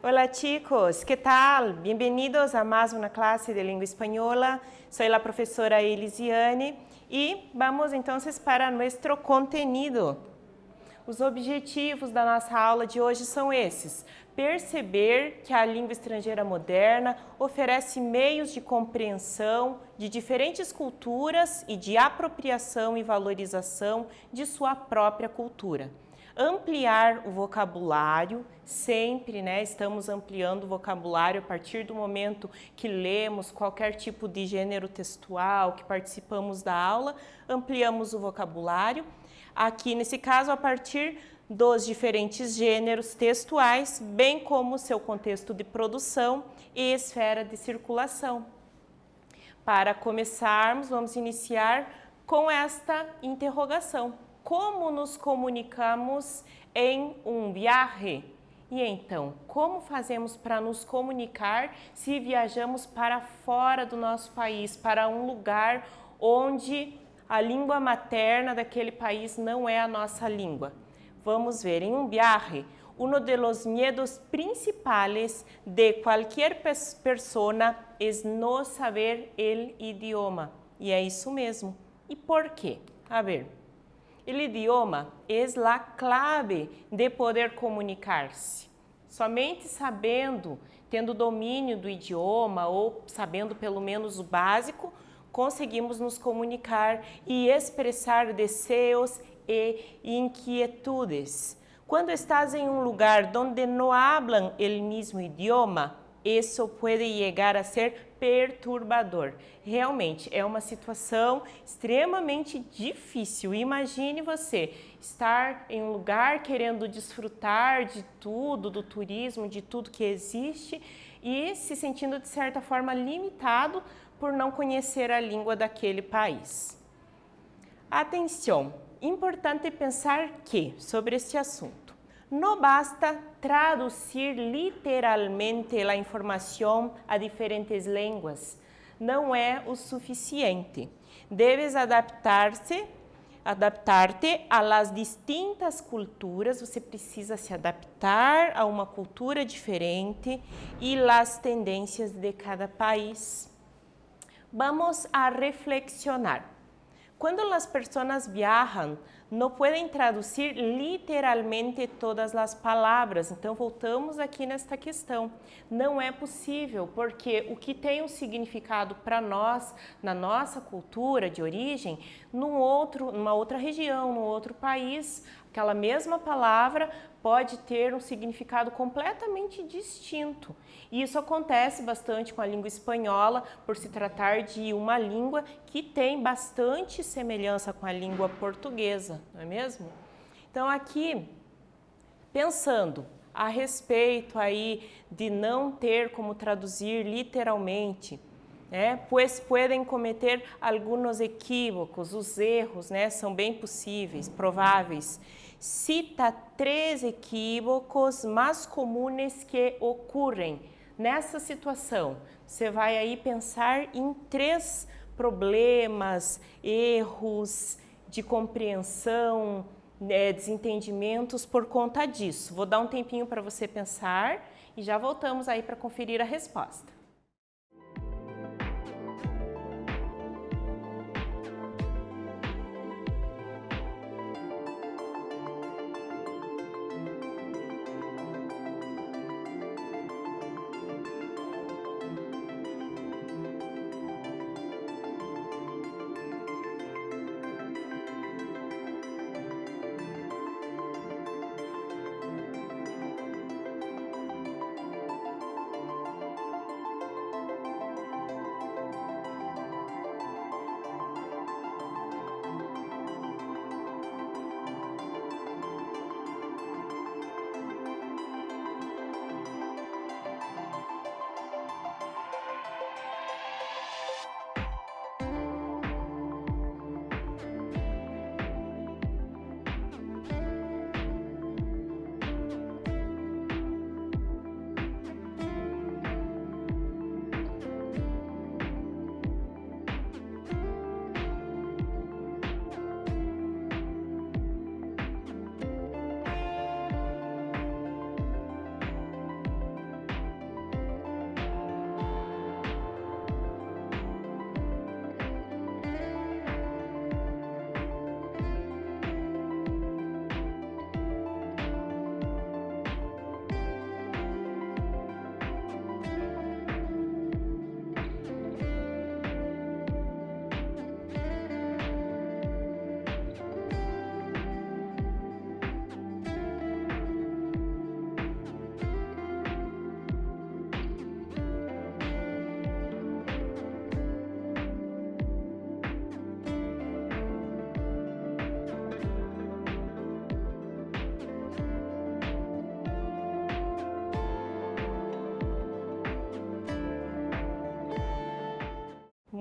Hola chicos, ¿qué tal? Bienvenidos a más una clase de lengua española. Soy la profesora Elisiane y vamos entonces para nuestro contenido. Os objetivos da nossa aula de hoje são esses: perceber que a língua estrangeira moderna oferece meios de compreensão de diferentes culturas e de apropriação e valorização de sua própria cultura. Ampliar o vocabulário, sempre, estamos ampliando o vocabulário a partir do momento que lemos qualquer tipo de gênero textual, que participamos da aula, ampliamos o vocabulário. Aqui, nesse caso, a partir dos diferentes gêneros textuais, bem como seu contexto de produção e esfera de circulação. Para começarmos, vamos iniciar com esta interrogação: como nos comunicamos em um viaje? E então, como fazemos para nos comunicar se viajamos para fora do nosso país, para um lugar onde a língua materna daquele país não é a nossa língua? Vamos ver, em um viaje, uno de los miedos principales de cualquier persona es no saber el idioma. E é isso mesmo. E por quê? A ver, el idioma es la clave de poder comunicar-se. Somente sabendo, tendo domínio do idioma ou sabendo pelo menos o básico, conseguimos nos comunicar e expressar desejos e inquietudes. Quando estás em um lugar donde no hablan el mismo idioma, isso pode chegar a ser perturbador. Realmente é uma situação extremamente difícil. Imagine você estar em um lugar querendo desfrutar de tudo, do turismo, de tudo que existe e se sentindo de certa forma limitado por não conhecer a língua daquele país. Atenção, importante pensar que, sobre este assunto, não basta traduzir literalmente a informação a diferentes línguas, não é o suficiente. Deves adaptar-te a las distintas culturas, você precisa se adaptar a uma cultura diferente e las tendências de cada país. Vamos a reflexionar. Quando as pessoas viajam, não podem traduzir literalmente todas as palavras. Então, voltamos aqui nesta questão. Não é possível, porque o que tem um significado para nós, na nossa cultura de origem, numa outra região, num outro país, aquela mesma palavra pode ter um significado completamente distinto. E isso acontece bastante com a língua espanhola, por se tratar de uma língua que tem bastante semelhança com a língua portuguesa, não é mesmo? Então aqui, pensando a respeito aí de não ter como traduzir literalmente, pois podem cometer alguns equívocos, os erros, são bem possíveis, prováveis. Cita 3 equívocos mais comuns que ocorrem nessa situação. Você vai aí pensar em 3 problemas, erros de compreensão, desentendimentos por conta disso. Vou dar um tempinho para você pensar e já voltamos aí para conferir a resposta.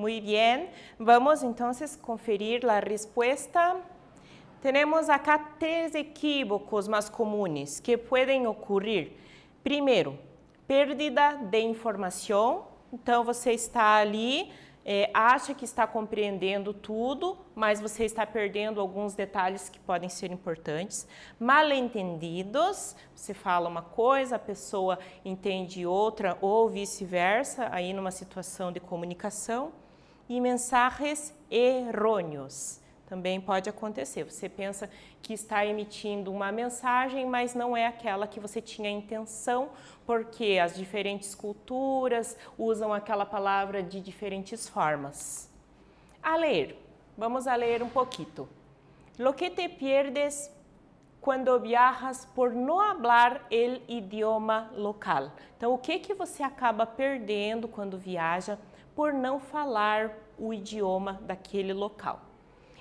Muy bien. Vamos entonces conferir la respuesta. Tenemos acá 3 equívocos más comunes que pueden ocorrer. Primeiro, pérdida de informação. Então, você está ali, acha que está compreendendo tudo, mas você está perdendo alguns detalhes que podem ser importantes. Mal-entendidos, você fala uma coisa, a pessoa entende outra ou vice-versa, aí numa situação de comunicação. E mensagens errôneos. Também pode acontecer. Você pensa que está emitindo uma mensagem, mas não é aquela que você tinha intenção, porque as diferentes culturas usam aquela palavra de diferentes formas. A ler. Vamos a ler um pouquinho. Lo que te pierdes quando viajas por não hablar el idioma local. Então, o que você acaba perdendo quando viaja por não falar o idioma daquele local?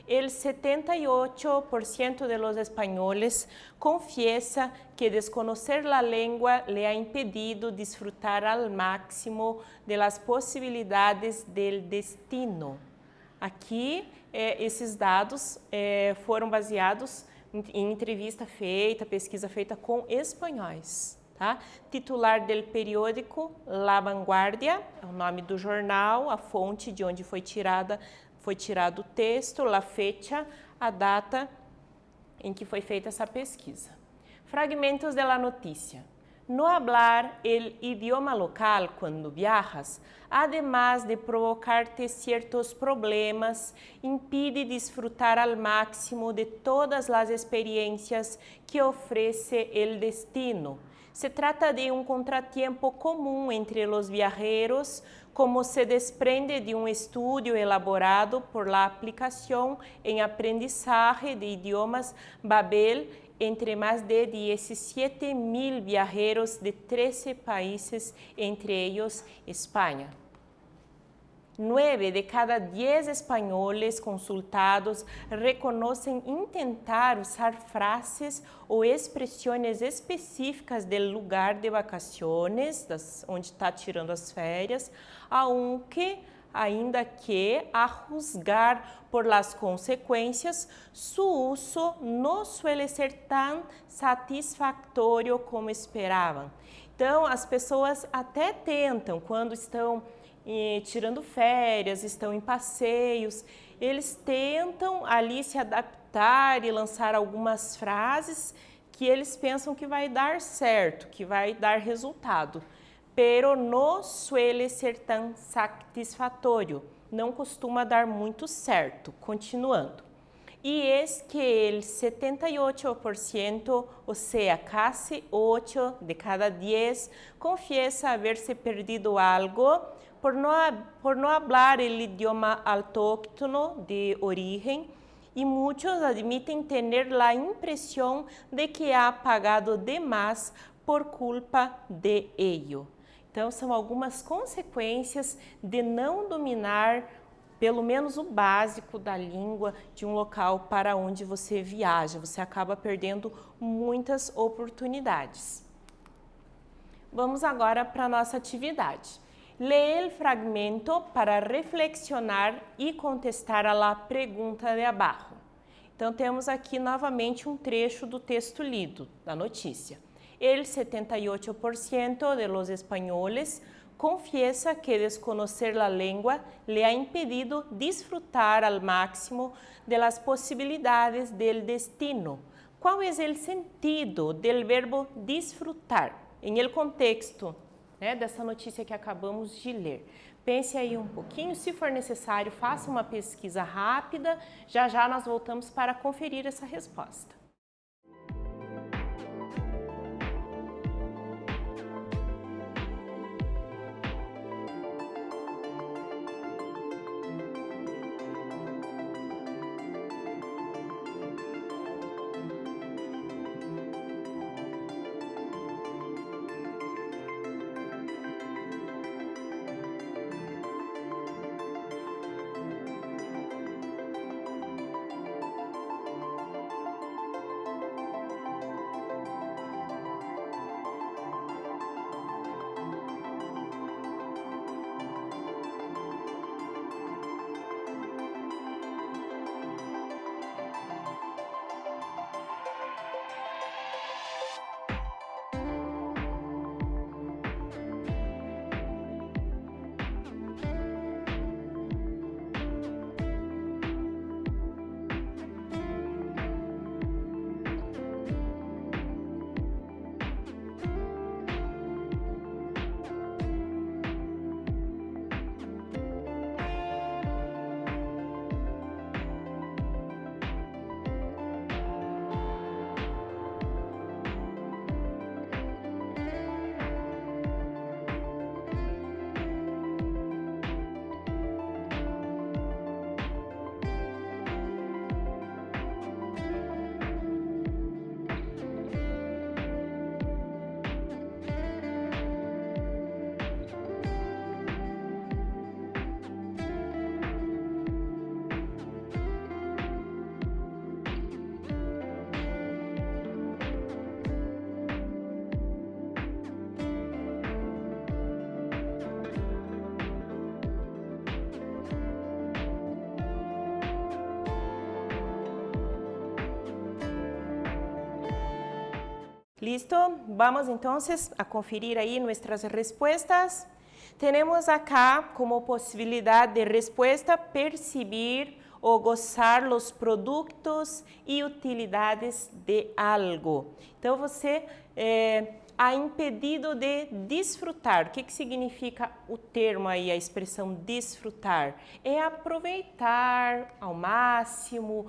El 78% de los españoles confiesa que desconocer la lengua le ha impedido disfrutar al máximo de las posibilidades del destino. Aqui, esses dados foram baseados em entrevista feita, pesquisa feita com espanhóis. Tá? Titular del periódico La Vanguardia, é o nome do jornal, a fonte de onde foi tirado o texto, la fecha, a data em que foi feita essa pesquisa. Fragmentos de la notícia. No hablar el idioma local cuando viajas, además de provocarte ciertos problemas, impide disfrutar al máximo de todas las experiencias que ofrece el destino. Se trata de un contratiempo común entre los viajeros, como se desprende de un estudio elaborado por la aplicación en aprendizaje de idiomas Babel entre más de 17.000 viajeros de 13 países, entre ellos España. 9 de cada 10 espanhóis consultados reconhecem intentar usar frases ou expressões específicas do lugar de vacaciones, onde está tirando as férias, ainda que, a juzgar por las consequências, su uso não suele ser tão satisfatório como esperavam. Então, as pessoas até tentam, quando estão tirando férias, estão em passeios, eles tentam ali se adaptar e lançar algumas frases que eles pensam que vai dar certo, que vai dar resultado. Pero no suele ser tão satisfatório, não costuma dar muito certo. Continuando. E es que el 78%, ou seja, casi 8 de cada 10, confiesa haberse perdido algo por no hablar el idioma autóctono de origen, y muchos admiten tener la impresión de que ha pagado de más por culpa de ello. Então, são algumas consequências de não dominar pelo menos o básico da língua de um local para onde você viaja. Você acaba perdendo muitas oportunidades. Vamos agora para a nossa atividade. Lee o fragmento para reflexionar e contestar a la pergunta de abaixo. Então, temos aqui novamente um trecho do texto lido, da notícia. El 78% de los españoles confiesa que desconocer la lengua le ha impedido disfrutar al máximo de las posibilidades del destino. ¿Cuál es el sentido del verbo disfrutar? Em el contexto, dessa notícia que acabamos de ler. Pense aí um pouquinho, se for necessário, faça uma pesquisa rápida. Já já nós voltamos para conferir essa resposta. Listo? Vamos entonces a conferir ahí nuestras respuestas. Tenemos acá como posibilidad de respuesta percibir o gozar los productos e utilidades de algo. Então, você há impedido de desfrutar. O que significa o termo aí, a expressão desfrutar? É aproveitar ao máximo,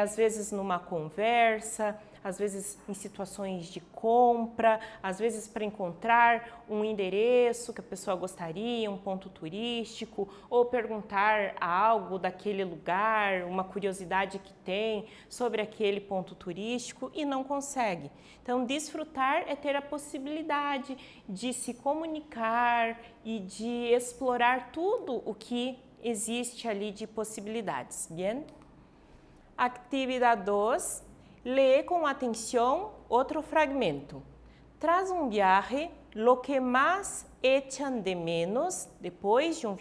às vezes numa conversa, às vezes em situações de compra, às vezes para encontrar um endereço que a pessoa gostaria, um ponto turístico, ou perguntar algo daquele lugar, uma curiosidade que tem sobre aquele ponto turístico e não consegue. Então, desfrutar é ter a possibilidade de se comunicar e de explorar tudo o que existe ali de possibilidades. Bien? Atividade 2. Lee com atenção outro fragmento. Tras um viaje, lo que mais echan de menos, depois de uma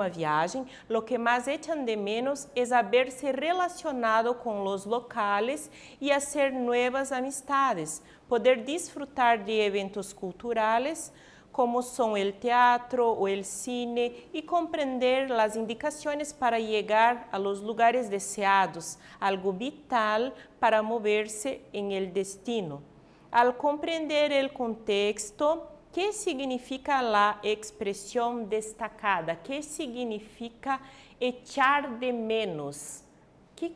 viagem, lo que mais echan de menos es haberse relacionado com los locales e hacer nuevas amistades, poder disfrutar de eventos culturales, como son el teatro o el cine y comprender las indicaciones para llegar a los lugares deseados, algo vital para moverse en el destino. Al comprender el contexto, ¿qué significa la expresión destacada? ¿Qué significa echar de menos?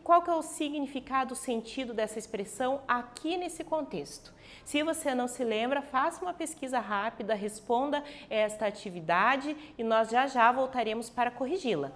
Qual que é o significado, o sentido dessa expressão aqui nesse contexto? Se você não se lembra, faça uma pesquisa rápida, responda esta atividade e nós já voltaremos para corrigi-la.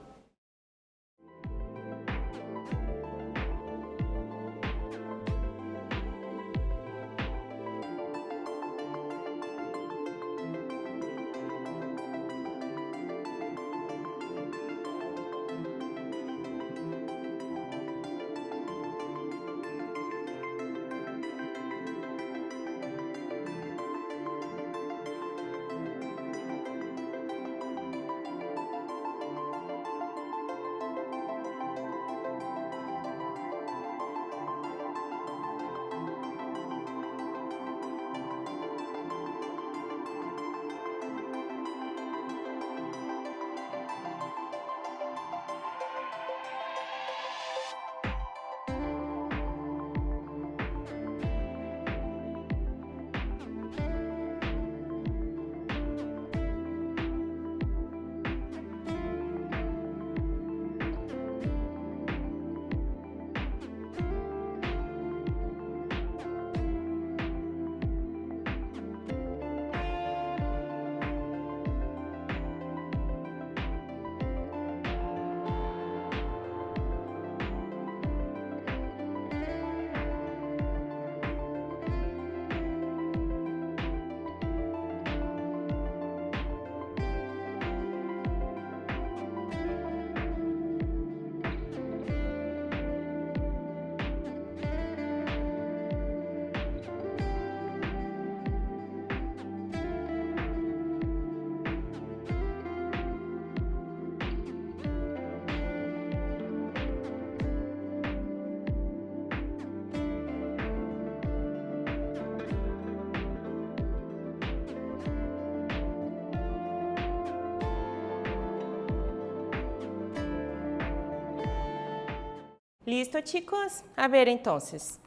Listo, chicos? A ver, entonces.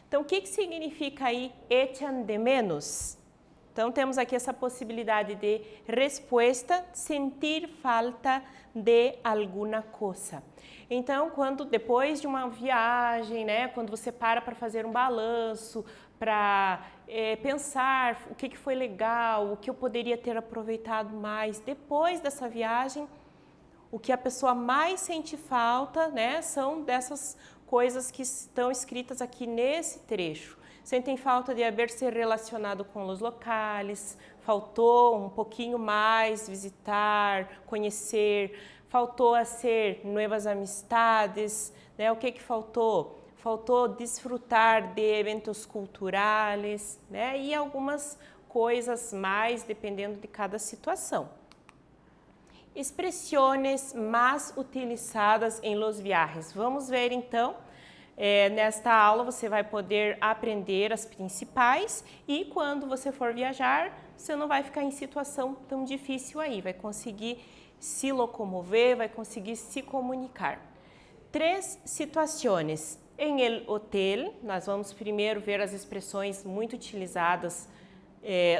Então, o que significa aí echan de menos? Então, temos aqui essa possibilidade de resposta, sentir falta de alguma coisa. Então, quando depois de uma viagem, né, quando você para fazer um balanço, para pensar o que foi legal, o que eu poderia ter aproveitado mais depois dessa viagem, o que a pessoa mais sente falta, né, são dessas coisas que estão escritas aqui nesse trecho. Sentem falta de haver se relacionado com os locais, faltou um pouquinho mais visitar, conhecer, faltou hacer novas amistades, né? O que faltou? Faltou desfrutar de eventos culturais, né? E algumas coisas mais, dependendo de cada situação. Expressões mais utilizadas em los viajes. Vamos ver então Nesta aula você vai poder aprender as principais e quando você for viajar, você não vai ficar em situação tão difícil aí, vai conseguir se locomover, vai conseguir se comunicar. 3 situações. Em el hotel, nós vamos primeiro ver as expressões muito utilizadas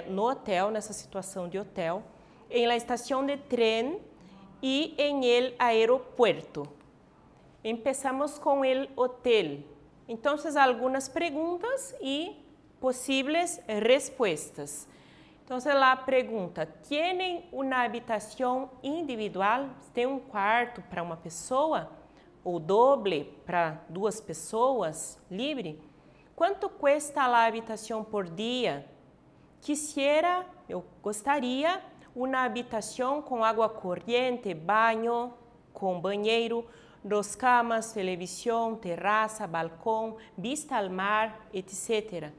no hotel, nessa situação de hotel. Em la estação de tren e em el aeropuerto. Empezamos com el hotel. Então, algumas perguntas e possíveis respostas. Então, a pergunta: "Tienen uma habitação individual?" Tem um quarto para uma pessoa? Ou doble para 2 pessoas, livre? Quanto custa a habitação por dia? Quisiera, eu gostaria, uma habitação com água corriente, banho, com banheiro, 2 camas, televisão, terraça, balcão, vista ao mar, etc.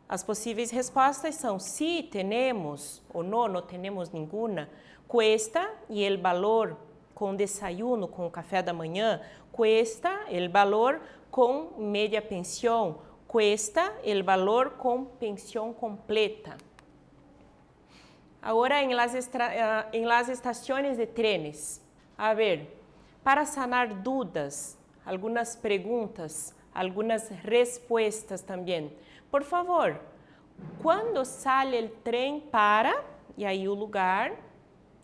As possíveis respostas são sí, tenemos, ou não temos nenhuma. Cuesta, e o valor com desayuno, com o café da manhã. Cuesta, o valor com media pensão. Cuesta, o valor com pensão completa. Agora, em las estações de trenes. A ver, para sanar dúvidas, algumas perguntas, algumas respostas também. Por favor, quando sale o trem para, e aí o lugar,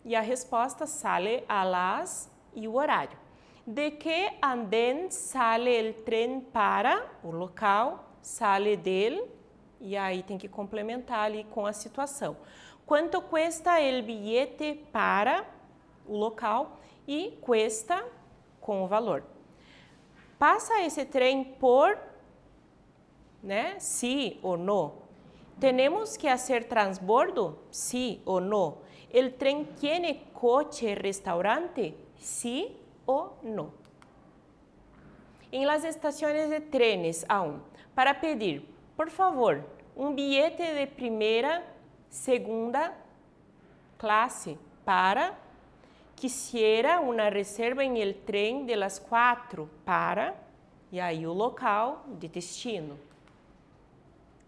e a resposta sale a las e o horário. De que andén sale o trem para, o local, sale del, e aí tem que complementar ali com a situação. Quanto custa o bilhete para o local e cuesta com o valor. Passa esse trem por, sí ou não? Temos que fazer transbordo? Sí ou não? O trem tem coche restaurante? Sí ou não? Em las estações de trenes, aún, para pedir, por favor, um bilhete de primeira, segunda classe para, quisiera uma reserva em el trem de las 4 para, e aí o local de destino.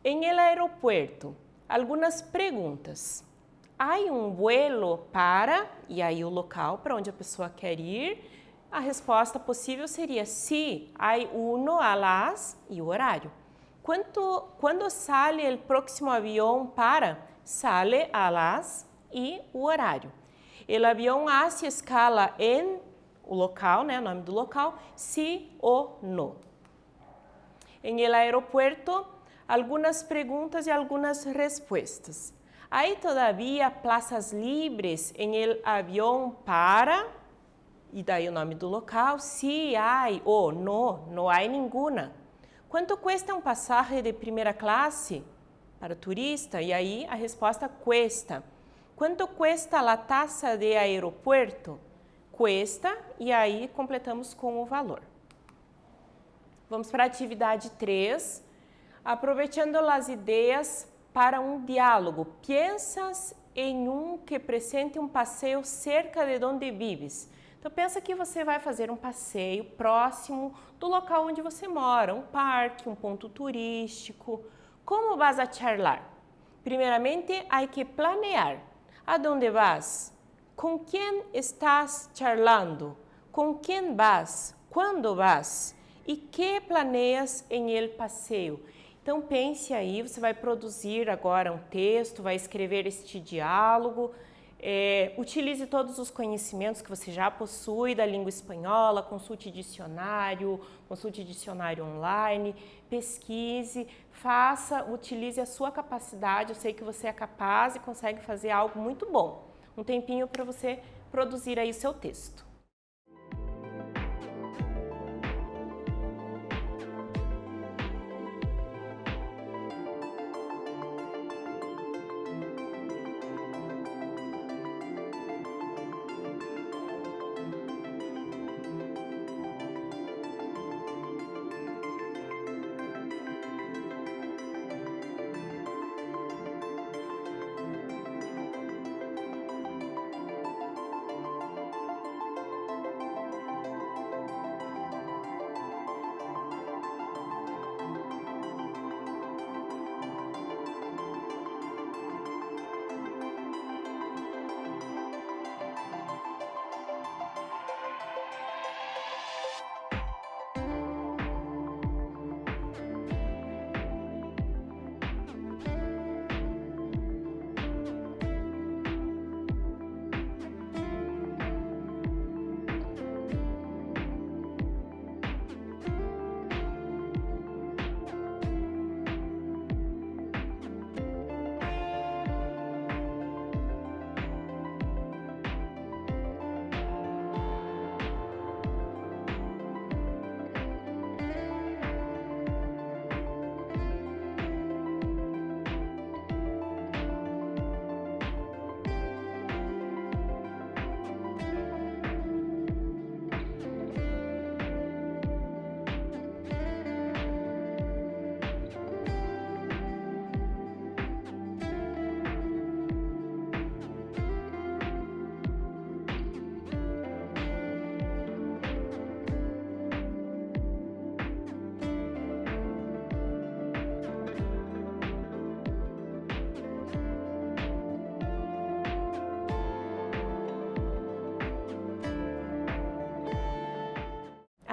Em el aeropuerto, algumas perguntas. Há um vuelo para, e aí o local para onde a pessoa quer ir. A resposta possível seria sí, hay uno a las e o horário. Quando sale o próximo avião para, sale a las e o horário. O avião hace escala em, o local, nome do local, sí ou não. Em el aeropuerto, algumas perguntas e algumas respostas. Há todavía plazas livres em el avião para, e daí o nome do local, sí hay ou não há nenhuma. Quanto custa um passagem de primeira classe para turista? E aí a resposta cuesta. Quanto custa a taxa de aeropuerto? Cuesta, e aí completamos com o valor. Vamos para a atividade 3. Aproveitando as ideias para um diálogo. Piensas em um que presente um passeio cerca de onde vives. Então, pensa que você vai fazer um passeio próximo do local onde você mora, um parque, um ponto turístico. Como vas a charlar? Primeiramente, há que planear. ¿A dónde vas? ¿Con quién estás charlando? ¿Con quién vas? ¿Cuándo vas? E que planeias em el passeio? Então pense aí, você vai produzir agora um texto, vai escrever este diálogo. Utilize todos os conhecimentos que você já possui da língua espanhola, consulte dicionário online, pesquise, utilize a sua capacidade. Eu sei que você é capaz e consegue fazer algo muito bom. Um tempinho para você produzir aí o seu texto.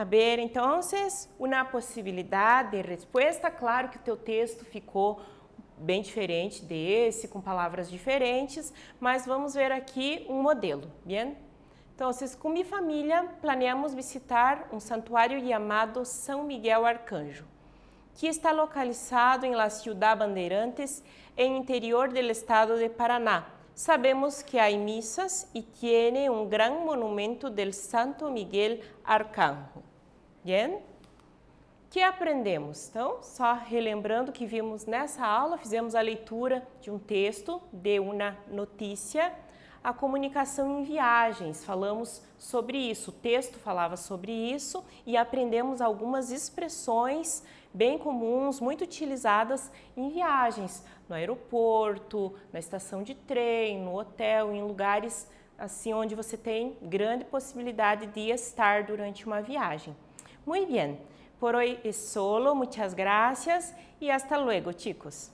A ver, então, uma possibilidade de resposta. Claro que o teu texto ficou bem diferente desse, com palavras diferentes, mas vamos ver aqui um modelo, bem? Então, com minha família, planeamos visitar um santuário chamado São Miguel Arcanjo, que está localizado em La Ciudad Bandeirantes, em interior do estado de Paraná. Sabemos que há missas e tem um grande monumento del Santo Miguel Arcanjo. Bien? O que aprendemos? Então, só relembrando que vimos nessa aula, fizemos a leitura de um texto, de uma notícia, a comunicação em viagens, falamos sobre isso, o texto falava sobre isso e aprendemos algumas expressões bem comuns, muito utilizadas em viagens, no aeroporto, na estação de trem, no hotel, em lugares assim onde você tem grande possibilidade de estar durante uma viagem. Muy bien, por hoy es solo, muchas gracias y hasta luego, chicos.